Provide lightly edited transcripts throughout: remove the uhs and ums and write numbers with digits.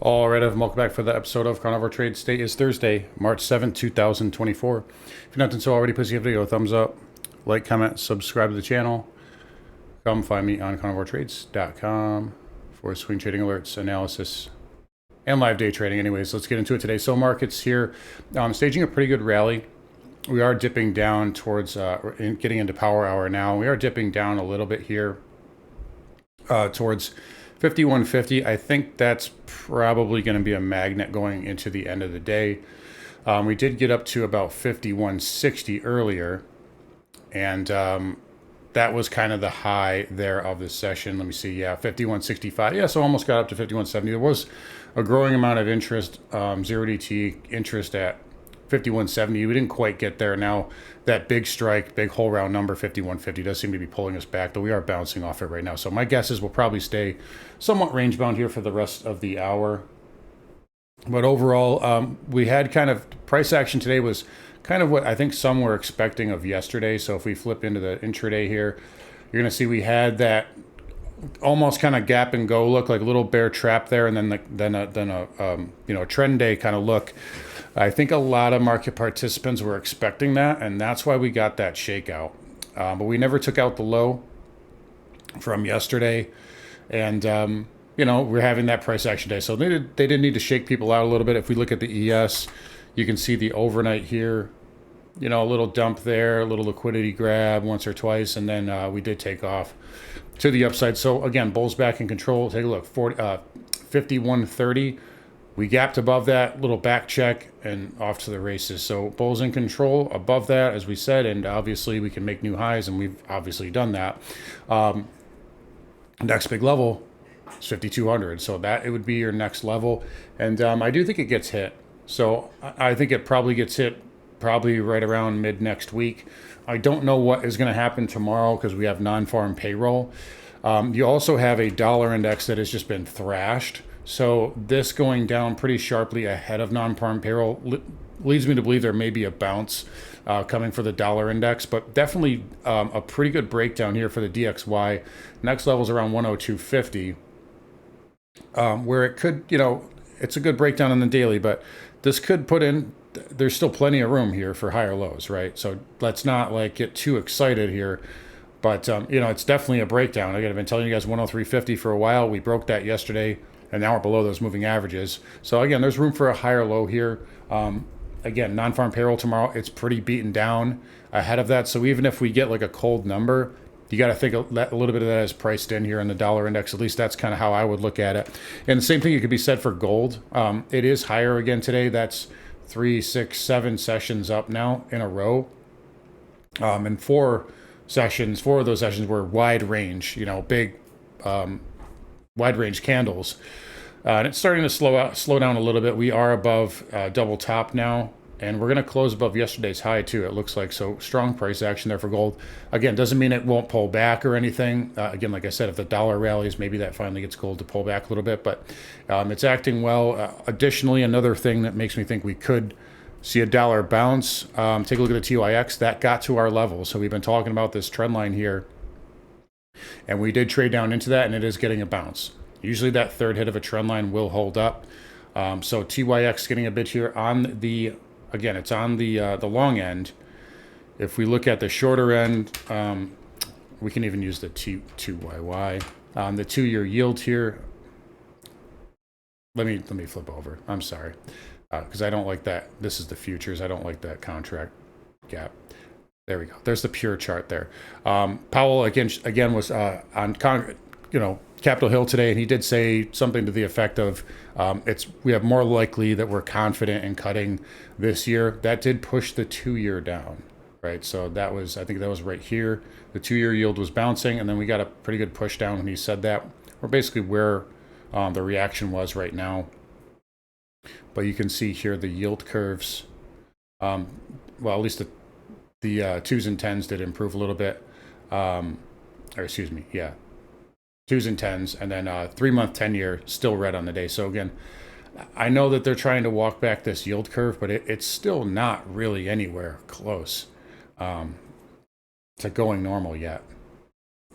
All right, welcome back for the episode of Carnivore Trades. Today is Thursday, March 7th, 2024. If you've not done so already, please give the video a thumbs up, like, comment, subscribe to the channel. Come find me on carnivoretrades.com for swing trading alerts, analysis, and live day trading. Anyways, let's get into it today. So markets here, staging a pretty good rally. We are dipping down towards, getting into power hour now. We are dipping down a little bit here towards 51.50. I think that's probably going to be a magnet going into the end of the day. We did get up to about 51.60 earlier, and that was kind of the high there of the session. Let me see. Yeah, 51.65. Yeah, so almost got up to 51.70. There was a growing amount of interest, 0DT interest at 51.70. We didn't quite get there. Now that big strike, big whole round number, 51.50, does seem to be pulling us back, though we are bouncing off it right now. So my guess is we'll probably stay somewhat range bound here for the rest of the hour. But overall, we had kind of price action today was kind of what I think some were expecting of yesterday. So if we flip into the intraday here, you're going to see we had that almost kind of gap and go look, like a little bear trap there, and then a trend day kind of look. I think a lot of market participants were expecting that, and that's why we got that shakeout. But we never took out the low from yesterday, and we're having that price action day. So they did need to shake people out a little bit. If we look at the ES, you can see the overnight here. A little dump there, a little liquidity grab once or twice, and then we did take off to the upside. So again, bulls back in control. Take a look, 51.30. We gapped above that, little back check, and off to the races. So bulls in control above that, as we said, and obviously we can make new highs, and we've obviously done that. Next big level is 5,200. So that it would be your next level, and I do think it gets hit. So I think it probably gets hit probably right around mid next week. I don't know what is going to happen tomorrow because we have non-farm payroll. You also have a dollar index that has just been thrashed. So this going down pretty sharply ahead of non-farm payroll leads me to believe there may be a bounce coming for the dollar index, but definitely a pretty good breakdown here for the DXY. Next level is around 102.50, where it could, it's a good breakdown on the daily, but this could put in, there's still plenty of room here for higher lows, right? So let's not get too excited here. But, it's definitely a breakdown. Again, I've been telling you guys 103.50 for a while. We broke that yesterday, and now we're below those moving averages. So, again, there's room for a higher low here. Again, non-farm payroll tomorrow, it's pretty beaten down ahead of that. So even if we get a cold number, you got to think a little bit of that is priced in here in the dollar index. At least that's kind of how I would look at it. And the same thing could be said for gold. It is higher again today. That's 3, 6, 7 sessions up now in a row. And four of those sessions were wide range, big wide range candles. And it's starting to slow down a little bit. We are above double top now, and we're going to close above yesterday's high too, it looks like. So strong price action there for gold. Again, doesn't mean it won't pull back or anything. Again, like I said, if the dollar rallies, maybe that finally gets gold to pull back a little bit, but it's acting well. Additionally, another thing that makes me think we could see a dollar bounce. Take a look at the TYX. That got to our level. So we've been talking about this trend line here, and we did trade down into that, and it is getting a bounce. Usually that third hit of a trend line will hold up. So TYX getting a bit here on the, again, it's on the long end. If we look at the shorter end, we can even use the T2YY. The 2-year yield here. Let me flip over. I'm sorry. Because I don't like that. This is the futures. I don't like that contract gap. There we go. There's the pure chart there. Powell again was on Capitol Hill today, and he did say something to the effect of we have more likely that we're confident in cutting this year. That did push the 2-year down, right? So I think that was right here. The 2-year yield was bouncing, and then we got a pretty good push down when he said that. We're basically where the reaction was right now. But you can see here the yield curves. Well, at least the 2s and 10s did improve a little bit. Or excuse me, yeah. 2s and 10s, and then 3-month 10-year still red on the day. So again, I know that they're trying to walk back this yield curve, but it's still not really anywhere close to going normal yet.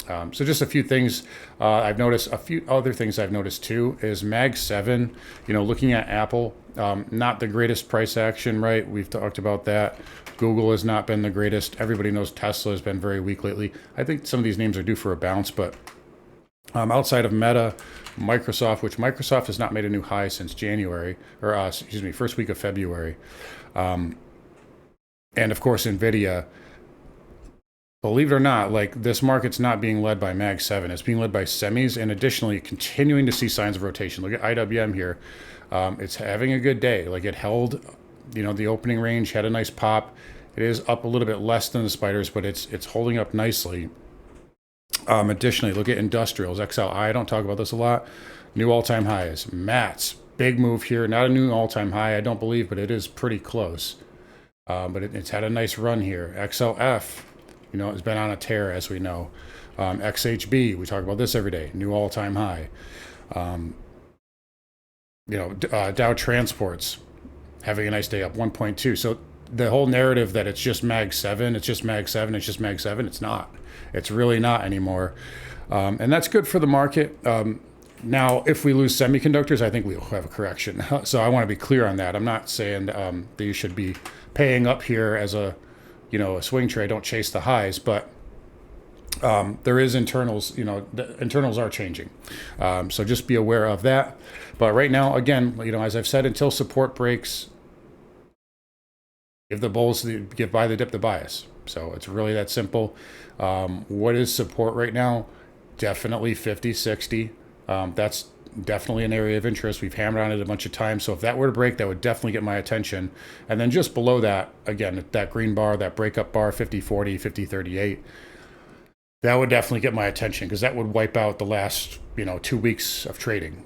So just a few things I've noticed. A few other things I've noticed too is Mag 7, looking at Apple, not the greatest price action, right? We've talked about that. Google has not been the greatest. Everybody knows Tesla has been very weak lately. I think some of these names are due for a bounce, but outside of Meta, Microsoft, which Microsoft has not made a new high since January, or excuse me, first week of February. And of course, NVIDIA. Believe it or not, like this market's not being led by Mag 7. It's being led by semis, and additionally continuing to see signs of rotation. Look at IWM here. It's having a good day. Like it held, the opening range, had a nice pop. It is up a little bit less than the spiders, but it's holding up nicely. Additionally, look at industrials, XLI. I don't talk about this a lot. New all-time highs. Mats, big move here. Not a new all-time high, I don't believe, but it is pretty close. But it's had a nice run here. XLF. It's been on a tear, as we know. XHB, we talk about this every day, new all-time high. Dow Transports having a nice day, up 1.2. So the whole narrative that it's just Mag 7, it's just Mag 7, it's just Mag 7, it's not. It's really not anymore. And that's good for the market. Now, if we lose semiconductors, I think we'll have a correction. So I want to be clear on that. I'm not saying that you should be paying up here as a swing trade. Don't chase the highs, but there is internals, the internals are changing. So just be aware of that. But right now, again, as I've said, until support breaks, give the bulls, buy the dip the bias. So it's really that simple. What is support right now? Definitely 50, 60. That's definitely an area of interest. We've hammered on it a bunch of times. So if that were to break, that would definitely get my attention. And then just below that, again, that green bar, that breakup bar, 50-40, 50-38, that would definitely get my attention because that would wipe out the last, 2 weeks of trading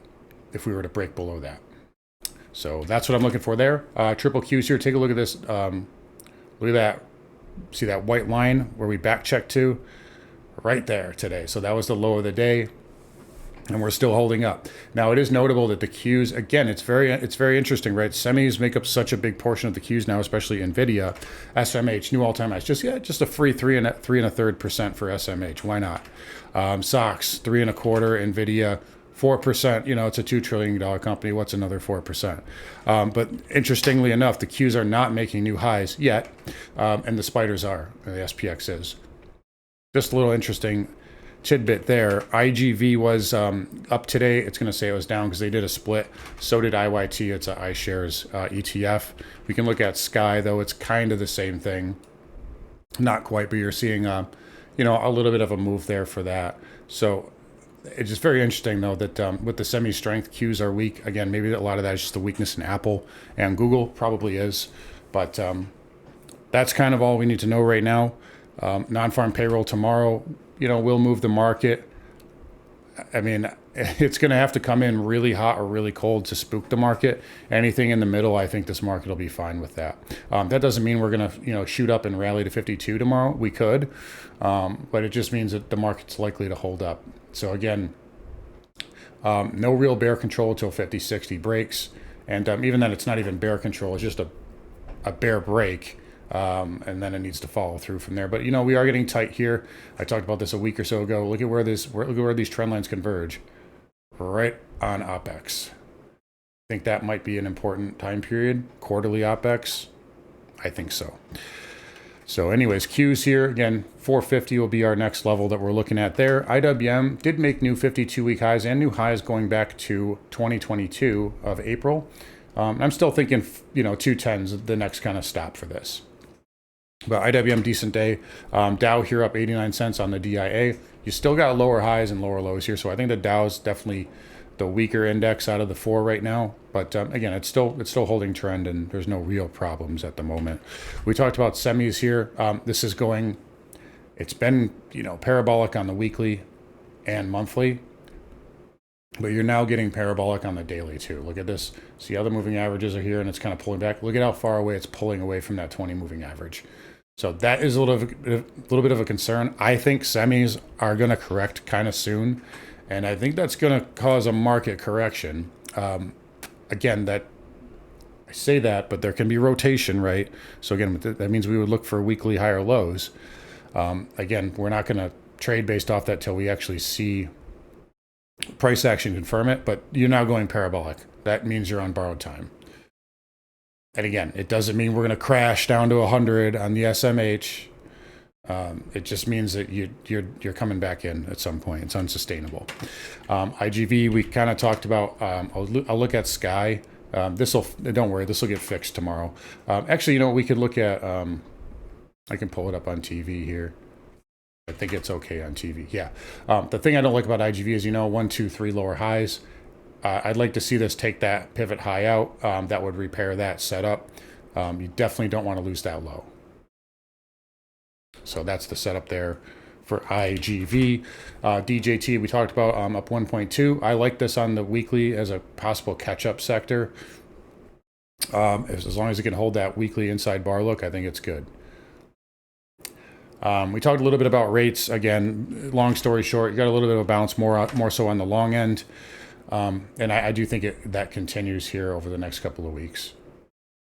if we were to break below that. So that's what I'm looking for there. Triple Qs here. Take a look at this. Look at that. See that white line where we back checked to? Right there today. So that was the low of the day. And we're still holding up. Now, it is notable that the Qs, again, it's very interesting, right? Semis make up such a big portion of the Qs now, especially NVIDIA. SMH, new all-time highs. Just a free 3.33% for SMH. Why not? SOX, 3.25%. NVIDIA, 4%. It's a $2 trillion company. What's another 4%? But interestingly enough, the Qs are not making new highs yet, and the spiders are. The SPX is. Just a little interesting tidbit there. IGV was up today. It's going to say it was down because they did a split. So did IYT. It's a iShares ETF. We can look at Sky, though. It's kind of the same thing. Not quite, but you're seeing a little bit of a move there for that. So it's just very interesting, though, that with the semi-strength, Qs are weak. Again, maybe a lot of that is just the weakness in Apple and Google. Probably is. But that's kind of all we need to know right now. Non-farm payroll tomorrow, will move the market. I mean, it's going to have to come in really hot or really cold to spook the market. Anything in the middle, I think this market will be fine with that. That doesn't mean we're going to, shoot up and rally to 52 tomorrow. We could, but it just means that the market's likely to hold up. So again, no real bear control until 50, 60 breaks. And even then, it's not even bear control. It's just a bear break. And then it needs to follow through from there. But we are getting tight here. I talked about this a week or so ago. Look at where these trend lines converge, right on OPEX. I think that might be an important time period. Quarterly OPEX, I think so. So, anyways, Qs here again. 450 will be our next level that we're looking at there. IWM did make new 52-week highs and new highs going back to 2022 of April. I'm still thinking, 210s the next kind of stop for this. But IWM, decent day. Dow here up 89 cents on the DIA. You still got lower highs and lower lows here. So I think the Dow's definitely the weaker index out of the four right now. But again, it's still holding trend and there's no real problems at the moment. We talked about semis here. This is going, it's been, parabolic on the weekly and monthly. But you're now getting parabolic on the daily too. Look at this. See how the moving averages are here and it's kind of pulling back. Look at how far away it's pulling away from that 20 moving average. So that is a little bit of a concern. I think semis are going to correct kind of soon. And I think that's going to cause a market correction. Again, I say that, but there can be rotation, right? So again, that means we would look for weekly higher lows. Again, we're not going to trade based off that till we actually see price action confirm it, but you're now going parabolic. That means you're on borrowed time. And again, it doesn't mean we're going to crash down to 100 on the SMH. It just means that you're coming back in at some point. It's unsustainable. IGV, we kind of talked about. I'll look at Sky. Don't worry, this will get fixed tomorrow. Actually, you know, we could look at. I can pull it up on TV here. I think it's okay on TV. Yeah. The thing I don't like about IGV is, 1, 2, 3 lower highs. I'd like to see this take that pivot high out. That would repair that setup. You definitely don't want to lose that low. So that's the setup there for IGV. DJT, we talked about up 1.2. I like this on the weekly as a possible catch-up sector. As long as it can hold that weekly inside bar look, I think it's good. We talked a little bit about rates. Again, long story short, you got a little bit of a bounce more so on the long end. And I do think that continues here over the next couple of weeks.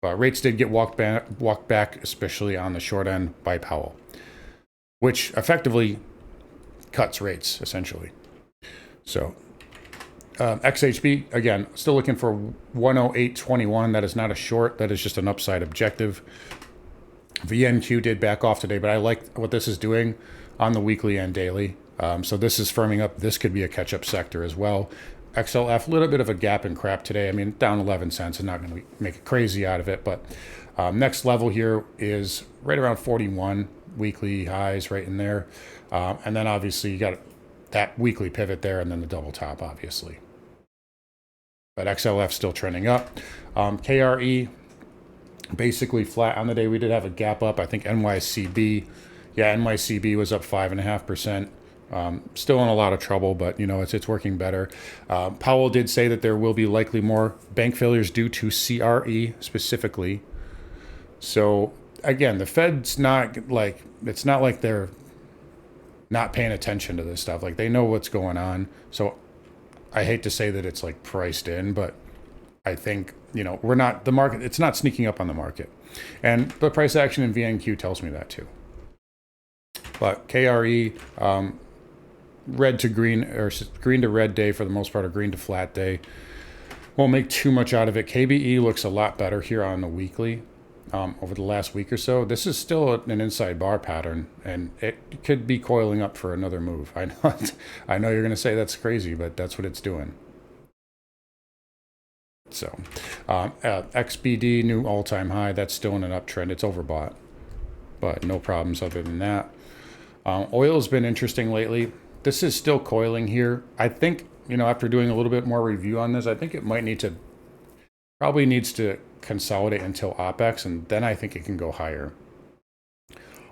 Rates did get walked back, especially on the short end by Powell, which effectively cuts rates, essentially. So XHB, again, still looking for 108.21. That is not a short. That is just an upside objective. VNQ did back off today, but I like what this is doing on the weekly and daily. So this is firming up. This could be a catch-up sector as well. XLF, a little bit of a gap in crap today. I mean, down 11 cents. I'm not going to make it crazy out of it, but next level here is right around 41 weekly highs right in there. And then obviously you got that weekly pivot there and then the double top, obviously. But XLF still trending up. KRE, basically flat on the day. We did have a gap up. I think NYCB was up 5.5%. Still in a lot of trouble, but it's working better. Powell did say that there will be likely more bank failures due to CRE specifically. So again, the Fed's it's not like they're not paying attention to this stuff. Like, they know what's going on. So I hate to say that it's like priced in, but I think, the market, it's not sneaking up on the market. And the price action in VNQ tells me that too. But KRE, red to green, or green to red day for the most part, or green to flat day. Won't make too much out of it. KBE looks a lot better here on the weekly over the last week or so. This is still an inside bar pattern, and it could be coiling up for another move. I know you're going to say that's crazy, but that's what it's doing. So XBD, new all-time high. That's still in an uptrend. It's overbought, but no problems other than that. Oil's been interesting lately. This is still coiling here. I think, after doing a little bit more review on this, I think it probably needs to consolidate until OPEX, and then I think it can go higher.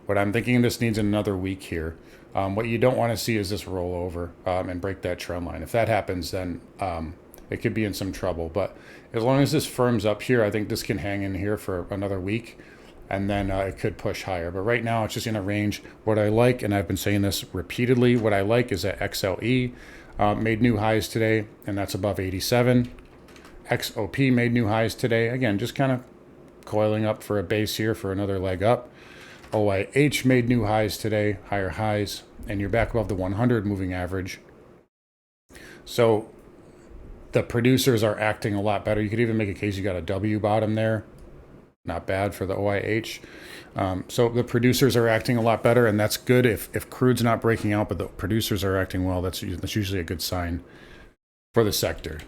What I'm thinking, this needs another week here. What you don't want to see is this roll over and break that trend line. If that happens, then it could be in some trouble. But as long as this firms up here, I think this can hang in here for another week, and then it could push higher. But right now, it's just in a range. What I like, and I've been saying this repeatedly, what I like is that XLE made new highs today, and that's above 87. XOP made new highs today. Again, just kind of coiling up for a base here for another leg up. OIH made new highs today, higher highs, and you're back above the 100 moving average. So the producers are acting a lot better. You could even make a case you got a W bottom there. Not bad for the OIH. So the producers are acting a lot better, and that's good. If crude's not breaking out, but the producers are acting well, that's usually a good sign for the sector.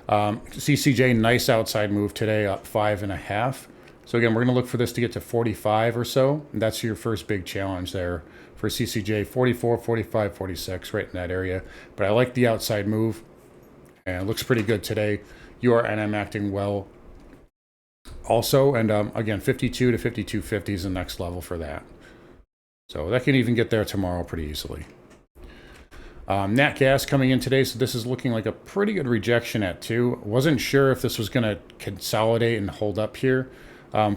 CCJ, nice outside move today, up 5.5. So again, we're going to look for this to get to 45 or so. And that's your first big challenge there for CCJ, 44, 45, 46, right in that area. But I like the outside move, and it looks pretty good today. URNM acting well also, and again, 52 to 52.50 is the next level for that. So that can even get there tomorrow pretty easily. Nat gas coming in today, so this is looking like a pretty good rejection at 2. Wasn't sure if this was going to consolidate and hold up here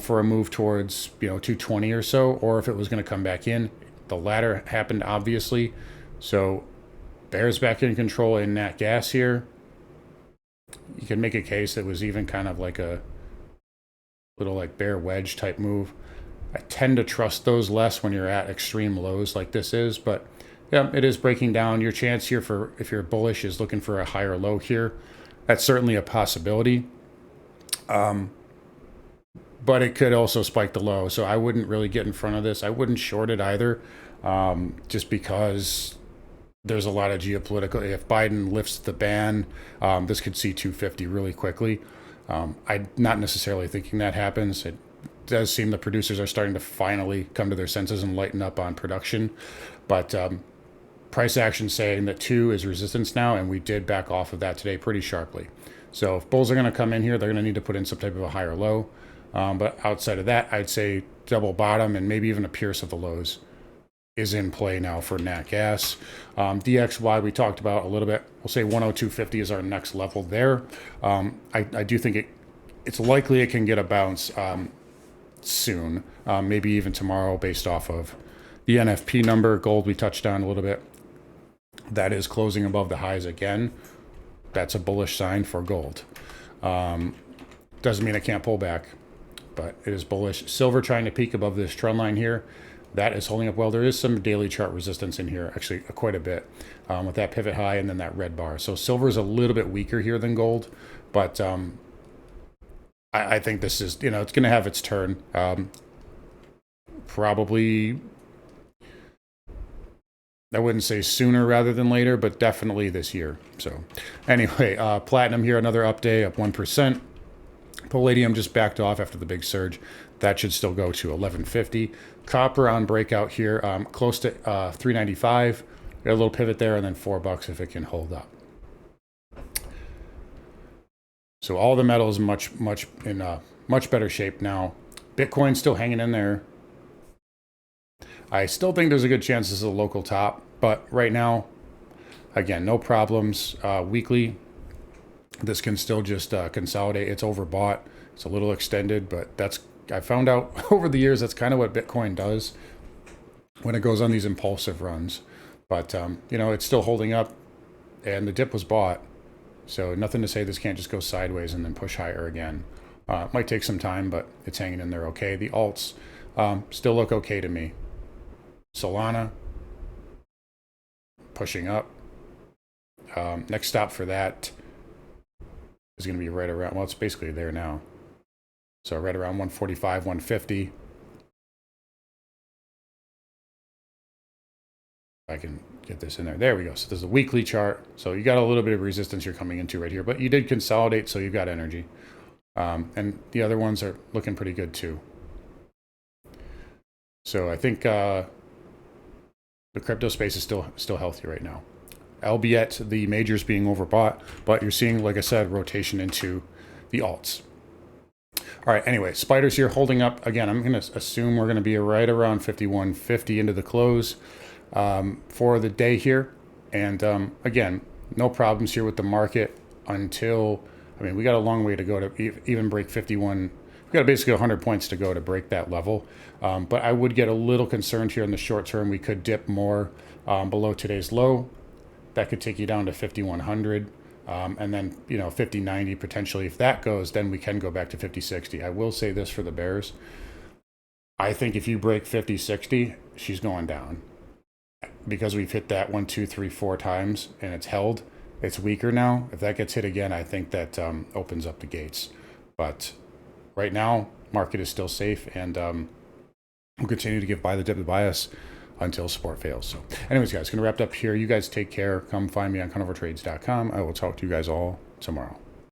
for a move towards 220 or so, or if it was going to come back in. The latter happened, obviously. So bears back in control in nat gas here. You can make a case that was even kind of like a little like bear wedge type move. I tend to trust those less when you're at extreme lows like this is, but Yeah, it is breaking down. Your chance here for, if you're bullish, is looking for a higher low here. That's certainly a possibility. But it could also spike the low. So I wouldn't really get in front of this. I wouldn't short it either, just because there's a lot of geopolitical. If Biden lifts the ban, this could see 250 really quickly. I'm not necessarily thinking that happens. It does seem the producers are starting to finally come to their senses and lighten up on production. But price action saying that 2 is resistance now, and we did back off of that today pretty sharply. So if bulls are going to come in here, they're going to need to put in some type of a higher low. But outside of that, I'd say double bottom and maybe even a pierce of the lows is in play now for nat gas. DXY we talked about a little bit. We'll say 102.50 is our next level there. I do think it's likely it can get a bounce soon, maybe even tomorrow, based off of the NFP number. Gold we touched on a little bit. That is closing above the highs again. That's a bullish sign for gold. Doesn't mean it can't pull back, but it is bullish. Silver trying to peak above this trend line here. That is holding up well. There is some daily chart resistance in here, actually quite a bit, with that pivot high and then that red bar. So silver is a little bit weaker here than gold, but I think this is, it's going to have its turn. Probably, I wouldn't say sooner rather than later, but definitely this year. So anyway, platinum here, another up day, up 1%. Palladium just backed off after the big surge. That should still go to 1150. Copper on breakout here, close to 395. Got a little pivot there, and then $4 if it can hold up. So all the metals much better shape now. Bitcoin still hanging in there. I still think there's a good chance this is a local top, but right now, again, no problems. Weekly, this can still just consolidate. It's overbought. It's a little extended, but I found out over the years that's kind of what Bitcoin does when it goes on these impulsive runs. But it's still holding up, and the dip was bought, so nothing to say this can't just go sideways and then push higher again. It might take some time, but it's hanging in there okay. The alts still look okay to me. Solana pushing up. Next stop for that is going to be right around, well, it's basically there now. So right around 145, 150. I can get this in there. There we go. So there's a weekly chart. So you got a little bit of resistance you're coming into right here, but you did consolidate, so you've got energy. And the other ones are looking pretty good too. So I think the crypto space is still healthy right now, albeit the majors being overbought, but you're seeing, like I said, rotation into the alts. All right, anyway, spiders here holding up. Again, I'm going to assume we're going to be right around 51.50 into the close for the day here. And again, no problems here with the market until, we got a long way to go to even break 51. We've got basically 100 points to go to break that level. But I would get a little concerned here in the short term. We could dip more below today's low. That could take you down to 5,100. And then, 5090 potentially. If that goes, then we can go back to 5060. I will say this for the bears. I think if you break 5060, she's going down. Because we've hit that 1, 2, 3, 4 times and it's held. It's weaker now. If that gets hit again, I think that opens up the gates. But right now, market is still safe, and we'll continue to give buy the dip the bias until support fails. So anyways, guys, going to wrap up here. You guys take care. Come find me on carnivoretrades.com. I will talk to you guys all tomorrow.